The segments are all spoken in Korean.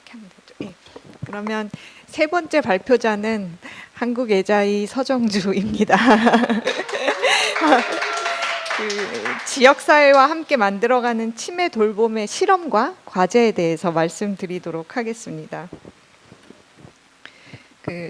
이렇게 하면 되죠. 예. 그러면 세 번째 발표자는 한국애자이 서정주입니다. 지역사회와 함께 만들어가는 치매 돌봄의 실험과 과제에 대해서 말씀드리도록 하겠습니다.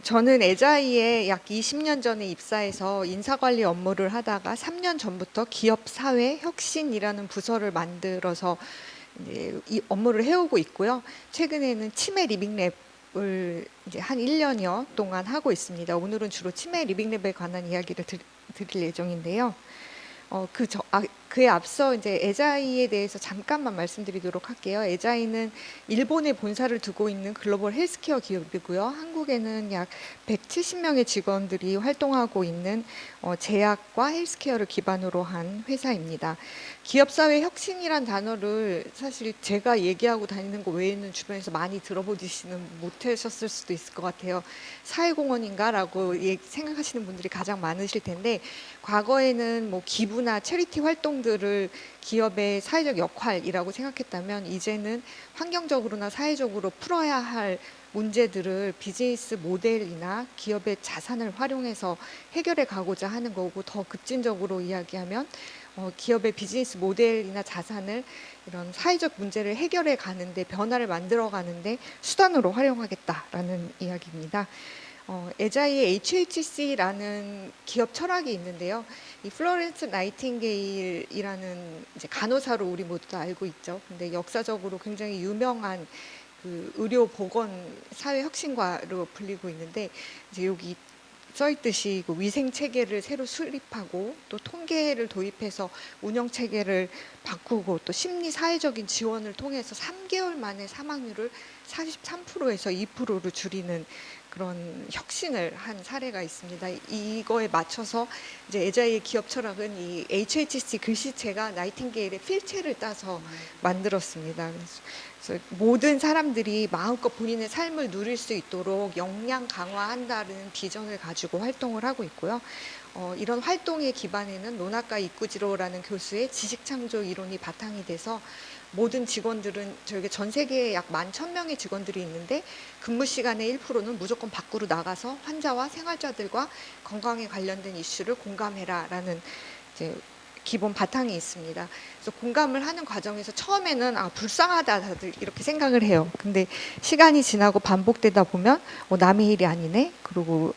저는 애자이에 약 20년 전에 입사해서 인사관리 업무를 하다가 3년 전부터 기업사회혁신이라는 부서를 만들어서 이제 이 업무를 해오고 있고요. 최근에는 치매 리빙랩을 이제 한 1년여 동안 하고 있습니다. 오늘은 주로 치매 리빙랩에 관한 이야기를 드릴 예정인데요. 그에 앞서 이제 애자이에 대해서 잠깐만 말씀드리도록 할게요. 애자이는 일본에 본사를 두고 있는 글로벌 헬스케어 기업이고요. 한국에는 약 170명의 직원들이 활동하고 있는 제약과 헬스케어를 기반으로 한 회사입니다. 기업사회 혁신이란 단어를 사실 제가 얘기하고 다니는 거 외에는 주변에서 많이 들어보시는 못하셨을 수도 있을 것 같아요. 사회공헌인가라고 생각하시는 분들이 가장 많으실 텐데, 과거에는 뭐 기부나 체리티 활동들을 기업의 사회적 역할이라고 생각했다면, 이제는 환경적으로나 사회적으로 풀어야 할 문제들을 비즈니스 모델이나 기업의 자산을 활용해서 해결해 가고자 하는 거고, 더 급진적으로 이야기하면 기업의 비즈니스 모델이나 자산을 이런 사회적 문제를 해결해 가는데, 변화를 만들어 가는데 수단으로 활용하겠다라는 이야기입니다. 애자이의 HHC라는 기업 철학이 있는데요. 이 플로렌스 나이팅게일이라는 이제 간호사로 우리 모두 다 알고 있죠. 근데 역사적으로 굉장히 유명한 그 의료 보건 사회 혁신가로 불리고 있는데, 이제 여기 써 있듯이 그 위생 체계를 새로 수립하고, 또 통계를 도입해서 운영 체계를 바꾸고, 또 심리 사회적인 지원을 통해서 3개월 만에 사망률을 43%에서 2%로 줄이는 그런 혁신을 한 사례가 있습니다. 이거에 맞춰서 이제 애자이의 기업 철학은 이 HHC 글씨체가 나이팅게일의 필체를 따서 만들었습니다. 그래서 모든 사람들이 마음껏 본인의 삶을 누릴 수 있도록 역량 강화한다는 비전을 가지고 활동을 하고 있고요. 이런 활동의 기반에는 노나카 이쿠지로라는 교수의 지식창조 이론이 바탕이 돼서, 모든 직원들은, 저희가 전 세계에 약 11,000명의 직원들이 있는데 근무 시간의 1%는 무조건 밖으로 나가서 환자와 생활자들과 건강에 관련된 이슈를 공감해라라는 이제 기본 바탕이 있습니다. 그래서 공감을 하는 과정에서 처음에는 불쌍하다 다들 이렇게 생각을 해요. 근데 시간이 지나고 반복되다 보면 남의 일이 아니네. 그리고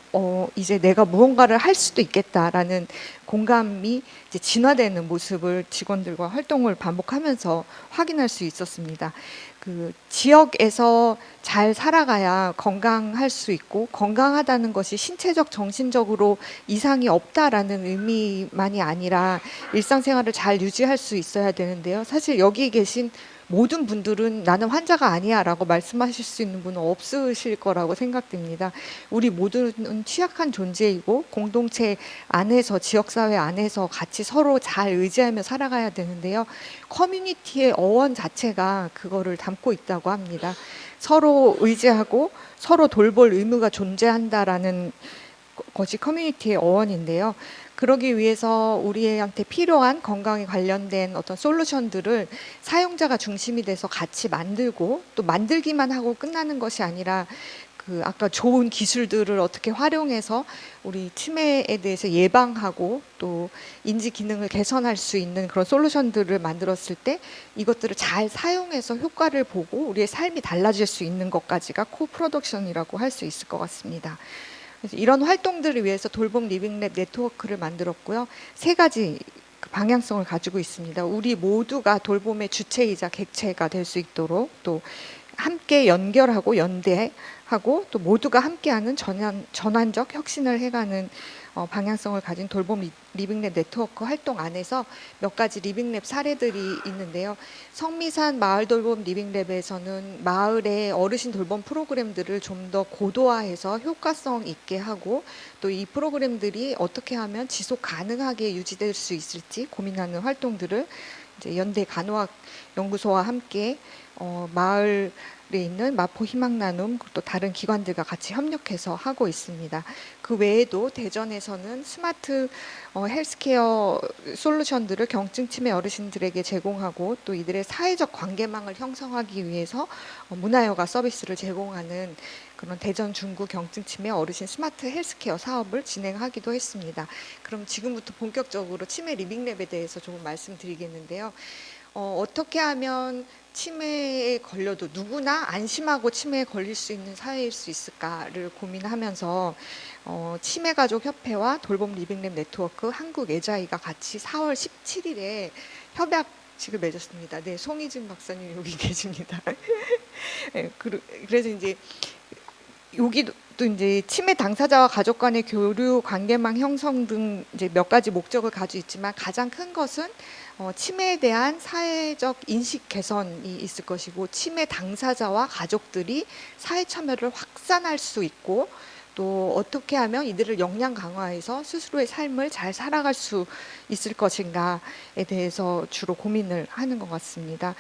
이제 내가 무언가를 할 수도 있겠다라는 공감이 이제 진화되는 모습을 직원들과 활동을 반복하면서 확인할 수 있었습니다. 그 지역에서 잘 살아가야 건강할 수 있고, 건강하다는 것이 신체적, 정신적으로 이상이 없다라는 의미만이 아니라 일상생활을 잘 유지할 수 있어야 되는데요. 사실 여기 계신 모든 분들은 나는 환자가 아니야 라고 말씀하실 수 있는 분은 없으실 거라고 생각됩니다. 우리 모두는 취약한 존재이고, 공동체 안에서, 지역사회 안에서 같이 서로 잘 의지하며 살아가야 되는데요. 커뮤니티의 어원 자체가 그거를 담고 있다고 합니다. 서로 의지하고 서로 돌볼 의무가 존재한다라는 것이 커뮤니티의 어원인데요. 그러기 위해서 우리한테 필요한 건강에 관련된 어떤 솔루션들을 사용자가 중심이 돼서 같이 만들고, 또 만들기만 하고 끝나는 것이 아니라 그 아까 좋은 기술들을 어떻게 활용해서 우리 치매에 대해서 예방하고 또 인지 기능을 개선할 수 있는 그런 솔루션들을 만들었을 때, 이것들을 잘 사용해서 효과를 보고 우리의 삶이 달라질 수 있는 것까지가 코프로덕션이라고 할 수 있을 것 같습니다. 그래서 이런 활동들을 위해서 돌봄 리빙랩 네트워크를 만들었고요. 세 가지 방향성을 가지고 있습니다. 우리 모두가 돌봄의 주체이자 객체가 될 수 있도록, 또 함께 연결하고 연대하고, 또 모두가 함께하는 전환적 혁신을 해가는 방향성을 가진 돌봄 리빙랩 네트워크 활동 안에서 몇 가지 리빙랩 사례들이 있는데요. 성미산 마을 돌봄 리빙랩에서는 마을의 어르신 돌봄 프로그램들을 좀 더 고도화해서 효과성 있게 하고, 또 이 프로그램들이 어떻게 하면 지속 가능하게 유지될 수 있을지 고민하는 활동들을 이제 연대 간호학 연구소와 함께 마을 있는 마포 희망나눔 또 다른 기관들과 같이 협력해서 하고 있습니다. 그 외에도 대전에서는 스마트 헬스케어 솔루션들을 경증 치매 어르신들에게 제공하고 또 이들의 사회적 관계망을 형성하기 위해서 문화여가 서비스를 제공하는 그런 대전 중구 경증 치매 어르신 스마트 헬스케어 사업을 진행하기도 했습니다. 그럼 지금부터 본격적으로 치매 리빙랩에 대해서 조금 말씀드리겠는데요. 어떻게 하면 치매에 걸려도 누구나 안심하고 치매에 걸릴 수 있는 사회일 수 있을까를 고민하면서 치매가족협회와 돌봄 리빙랩 네트워크 한국애자이가 같이 4월 17일에 협약식을 맺었습니다. 네, 송희진 박사님 여기 계십니다. 네, 그래서 이제 여기도 이제 치매 당사자와 가족 간의 교류, 관계망 형성 등 이제 몇 가지 목적을 가지고 있지만 가장 큰 것은 치매에 대한 사회적 인식 개선이 있을 것이고 치매 당사자와 가족들이 사회 참여를 확산할 수 있고 또 어떻게 하면 이들을 역량 강화해서 스스로의 삶을 잘 살아갈 수 있을 것인가에 대해서 주로 고민을 하는 것 같습니다.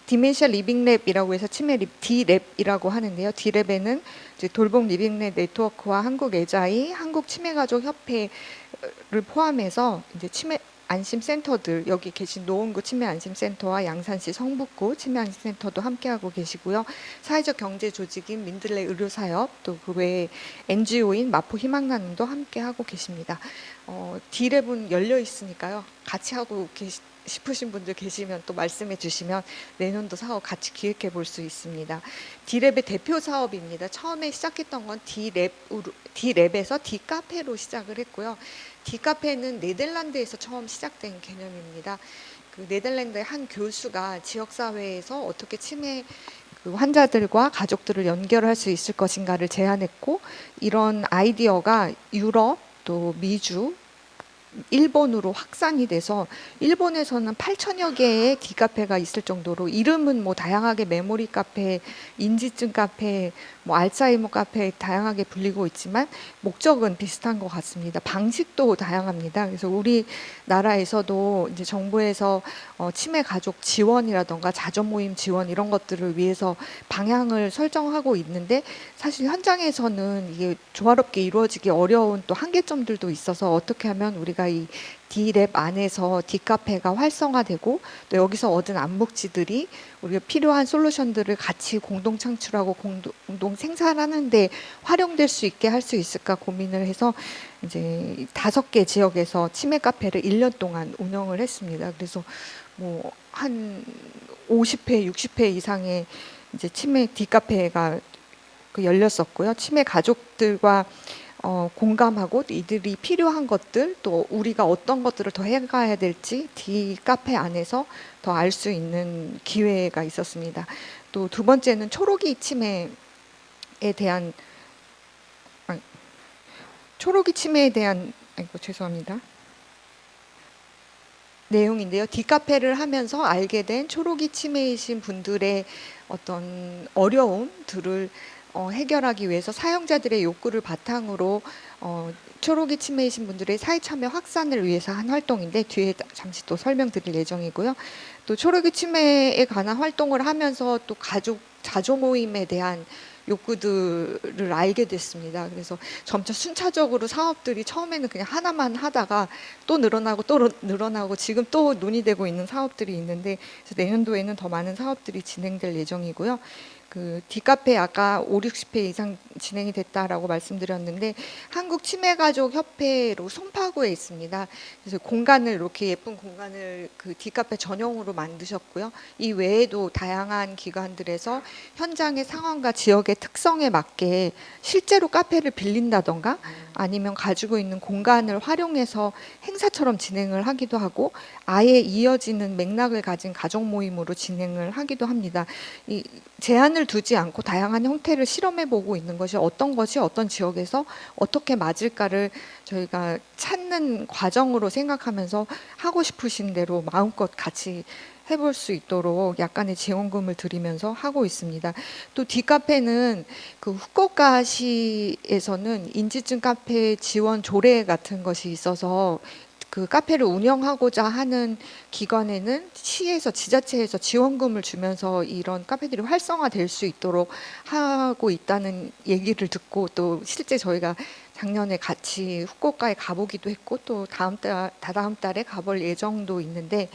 디멘시아 리빙랩이라고 해서 치매 D랩이라고 하는데요. D랩에는 이제 돌봄 리빙랩 네트워크와 한국애자이, 한국치매가족협회를 포함해서 이제 치매 안심센터들 여기 계신 노원구 치매안심센터와 양산시 성북구 치매안심센터도 함께하고 계시고요. 사회적 경제조직인 민들레 의료사협 또 그 외에 NGO인 마포 희망나눔도 함께하고 계십니다. D랩은 열려 있으니까요. 같이 하고 싶으신 분들 계시면 또 말씀해 주시면 내년도 사업 같이 기획해 볼 수 있습니다. D랩의 대표 사업입니다. 처음에 시작했던 건 D랩에서 D카페로 시작을 했고요. D카페는 네덜란드에서 처음 시작된 개념입니다. 그 네덜란드의 한 교수가 지역사회에서 어떻게 치매 환자들과 가족들을 연결할 수 있을 것인가를 제안했고 이런 아이디어가 유럽 또 미주 일본으로 확산이 돼서 일본에서는 8천여 개의 D카페가 있을 정도로 이름은 뭐 다양하게 메모리 카페, 인지증 카페, 뭐 알츠하이머 카페 다양하게 불리고 있지만 목적은 비슷한 것 같습니다. 방식도 다양합니다. 그래서 우리나라에서도 이제 정부에서 치매 가족 지원이라던가 자조 모임 지원 이런 것들을 위해서 방향을 설정하고 있는데 사실 현장에서는 이게 조화롭게 이루어지기 어려운 또 한계점들도 있어서 어떻게 하면 우리가 이 D랩 안에서 D카페가 활성화되고 또 여기서 얻은 암묵지들이 우리가 필요한 솔루션들을 같이 공동 창출하고 공동 생산하는 데 활용될 수 있게 할 수 있을까 고민을 해서 이제 5개 지역에서 치매 카페를 1년 동안 운영을 했습니다. 그래서 뭐 한 50회, 60회 이상의 이제 치매 D카페가 열렸었고요. 치매 가족들과 공감하고 이들이 필요한 것들 또 우리가 어떤 것들을 더 해가야 될지 D카페 안에서 더 알 수 있는 기회가 있었습니다. 또 두 번째는 초록이 치매에 대한 아이고 죄송합니다. 내용인데요. D카페를 하면서 알게 된 초록이 치매이신 분들의 어떤 어려움들을 해결하기 위해서 사용자들의 욕구를 바탕으로 초록이 치매이신 분들의 사회 참여 확산을 위해서 한 활동인데 뒤에 잠시 또 설명드릴 예정이고요. 또 초록이 치매에 관한 활동을 하면서 또 가족 자조 모임에 대한 욕구들을 알게 됐습니다. 그래서 점차 순차적으로 사업들이 처음에는 그냥 하나만 하다가 또 늘어나고 또 늘어나고 지금 또 논의되고 있는 사업들이 있는데 내년도에는 더 많은 사업들이 진행될 예정이고요. 그 D카페 아까 5, 60회 이상 진행이 됐다라고 말씀드렸는데 한국치매가족협회로 송파구에 있습니다. 그래서 공간을 이렇게 예쁜 공간을 그 D카페 전용으로 만드셨고요. 이 외에도 다양한 기관들에서 현장의 상황과 지역의 특성에 맞게 실제로 카페를 빌린다던가 아니면 가지고 있는 공간을 활용해서 행사처럼 진행을 하기도 하고 아예 이어지는 맥락을 가진 가족 모임으로 진행을 하기도 합니다. 이 제한을 두지 않고 다양한 형태를 실험해보고 있는 것이 어떤 지역에서 어떻게 맞을까를 저희가 찾는 과정으로 생각하면서 하고 싶으신 대로 마음껏 같이 해볼 수 있도록 약간의 지원금을 드리면서 하고 있습니다. 또 D카페는 그 후쿠오카시에서는 인지증 카페 지원 조례 같은 것이 있어서 그 카페를 운영하고자 하는 기관에는 시에서 지자체에서 지원금을 주면서 이런 카페들이 활성화될 수 있도록 하고 있다는 얘기를 듣고 또 실제 저희가 작년에 같이 후쿠오카에 가보기도 했고 또 다다음 달에 가볼 예정도 있는데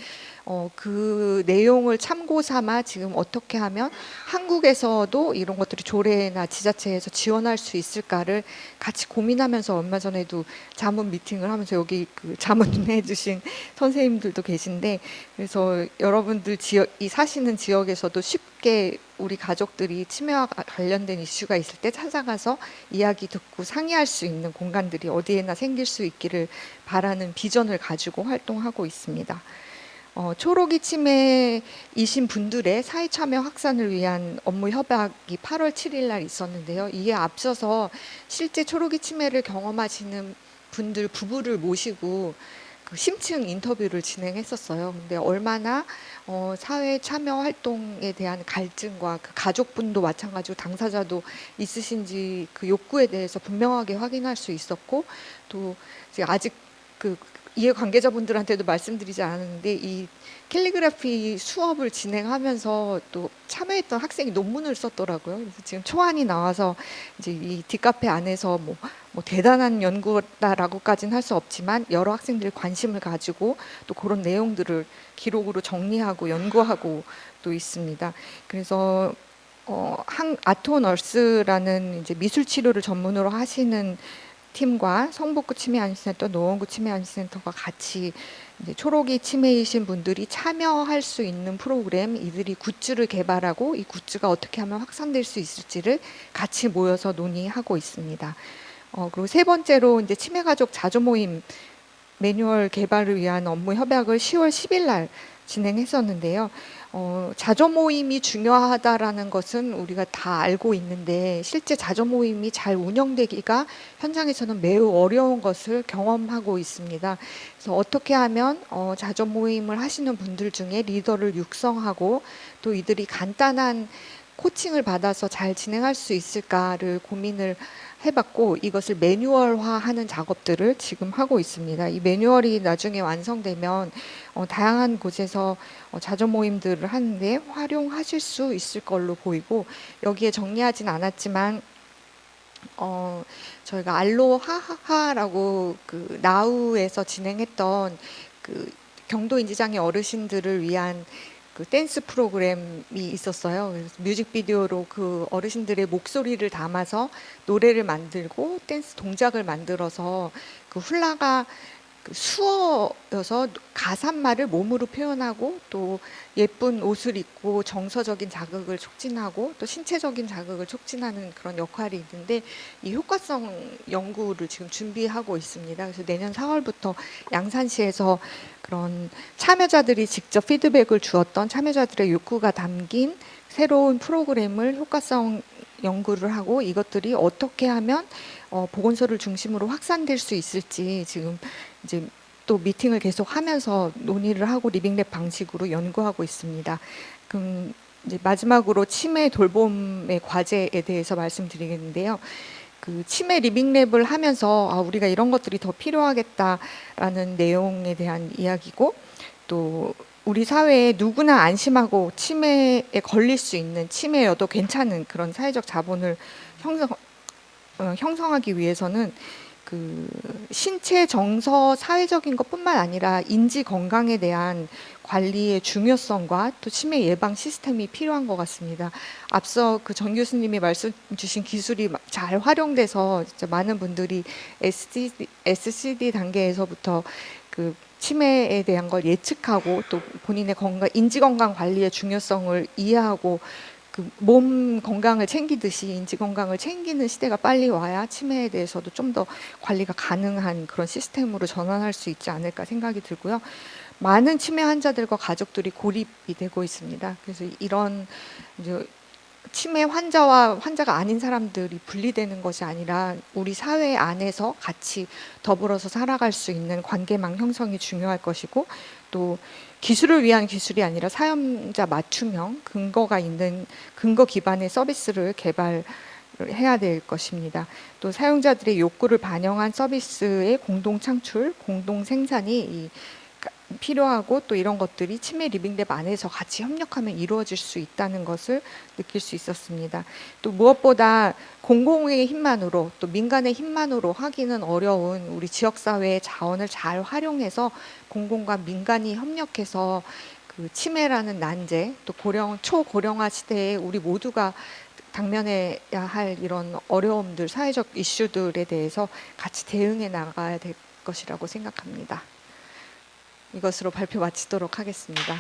그 내용을 참고 삼아 지금 어떻게 하면 한국에서도 이런 것들이 조례나 지자체에서 지원할 수 있을까를 같이 고민하면서 얼마 전에도 자문 미팅을 하면서 여기 그 자문해 주신 선생님들도 계신데 그래서 여러분들 이 사시는 지역에서도 쉽게 우리 가족들이 치매와 관련된 이슈가 있을 때 찾아가서 이야기 듣고 상의할 수 있는 공간들이 어디에나 생길 수 있기를 바라는 비전을 가지고 활동하고 있습니다. 초록이 치매이신 분들의 사회 참여 확산을 위한 업무 협약이 8월 7일 날 있었는데요. 이에 앞서서 실제 초록이 치매를 경험하시는 분들 부부를 모시고 그 심층 인터뷰를 진행했었어요. 근데 얼마나 사회 참여 활동에 대한 갈증과 그 가족분도 마찬가지고 당사자도 있으신지 그 욕구에 대해서 분명하게 확인할 수 있었고 또 아직 그 이해 관계자분들한테도 말씀드리지 않았는데 이 캘리그라피 수업을 진행하면서 또 참여했던 학생이 논문을 썼더라고요. 그래서 지금 초안이 나와서 이제 이 뒷카페 안에서 뭐 대단한 연구다라고까지는 할 수 없지만 여러 학생들이 관심을 가지고 또 그런 내용들을 기록으로 정리하고 연구하고 또 있습니다. 그래서 아토널스라는 이제 미술 치료를 전문으로 하시는 팀과 성북구 치매안심센터, 노원구 치매안심센터가 같이 이제 초록이 치매이신 분들이 참여할 수 있는 프로그램, 이들이 굿즈를 개발하고 이 굿즈가 어떻게 하면 확산될 수 있을지를 같이 모여서 논의하고 있습니다. 그리고 세 번째로 이제 치매가족 자조모임 매뉴얼 개발을 위한 업무 협약을 10월 10일 날 진행했었는데요. 자조 모임이 중요하다라는 것은 우리가 다 알고 있는데 실제 자조 모임이 잘 운영되기가 현장에서는 매우 어려운 것을 경험하고 있습니다. 그래서 어떻게 하면 자조 모임을 하시는 분들 중에 리더를 육성하고 또 이들이 간단한 코칭을 받아서 잘 진행할 수 있을까를 고민을 해봤고 이것을 매뉴얼화하는 작업들을 지금 하고 있습니다. 이 매뉴얼이 나중에 완성되면 다양한 곳에서 자조 모임들을 하는데 활용하실 수 있을 걸로 보이고 여기에 정리하진 않았지만 저희가 알로하하라고 그 나우에서 진행했던 그 경도 인지장애 어르신들을 위한 그 댄스 프로그램이 있었어요. 그래서 뮤직비디오로 그 어르신들의 목소리를 담아서 노래를 만들고 댄스 동작을 만들어서 그 훌라가 그 수어여서 가사말을 몸으로 표현하고 또 예쁜 옷을 입고 정서적인 자극을 촉진하고 또 신체적인 자극을 촉진하는 그런 역할이 있는데 이 효과성 연구를 지금 준비하고 있습니다. 그래서 내년 4월부터 양산시에서 그런 참여자들이 직접 피드백을 주었던 참여자들의 욕구가 담긴 새로운 프로그램을 효과성 연구를 하고 이것들이 어떻게 하면 보건소를 중심으로 확산될 수 있을지 지금 이제 또 미팅을 계속 하면서 논의를 하고 리빙랩 방식으로 연구하고 있습니다. 그럼 이제 마지막으로 치매 돌봄의 과제에 대해서 말씀드리겠는데요. 그 치매 리빙랩을 하면서 우리가 이런 것들이 더 필요하겠다라는 내용에 대한 이야기고 또 우리 사회에 누구나 안심하고 치매에 걸릴 수 있는 치매여도 괜찮은 그런 사회적 자본을 형성하기 위해서는 그 신체 정서 사회적인 것뿐만 아니라 인지 건강에 대한 관리의 중요성과 또 치매 예방 시스템이 필요한 것 같습니다. 앞서 그 정 교수님이 말씀 주신 기술이 잘 활용돼서 진짜 많은 분들이 SCD 단계에서부터 그 치매에 대한 걸 예측하고 또 본인의 건강, 인지 건강 관리의 중요성을 이해하고 그 몸 건강을 챙기듯이 인지 건강을 챙기는 시대가 빨리 와야 치매에 대해서도 좀 더 관리가 가능한 그런 시스템으로 전환할 수 있지 않을까 생각이 들고요. 많은 치매 환자들과 가족들이 고립이 되고 있습니다. 그래서 이런 이제 치매 환자와 환자가 아닌 사람들이 분리되는 것이 아니라 우리 사회 안에서 같이 더불어서 살아갈 수 있는 관계망 형성이 중요할 것이고 또 기술을 위한 기술이 아니라 사용자 맞춤형 근거가 있는 근거 기반의 서비스를 개발해야 해야 될 것입니다. 또 사용자들의 욕구를 반영한 서비스의 공동 창출, 공동 생산이 필요하고 또 이런 것들이 치매 리빙랩 안에서 같이 협력하면 이루어질 수 있다는 것을 느낄 수 있었습니다. 또 무엇보다 공공의 힘만으로 또 민간의 힘만으로 하기는 어려운 우리 지역사회의 자원을 잘 활용해서 공공과 민간이 협력해서 그 치매라는 난제 또 초고령화 시대에 우리 모두가 당면해야 할 이런 어려움들, 사회적 이슈들에 대해서 같이 대응해 나가야 될 것이라고 생각합니다. 이것으로 발표 마치도록 하겠습니다.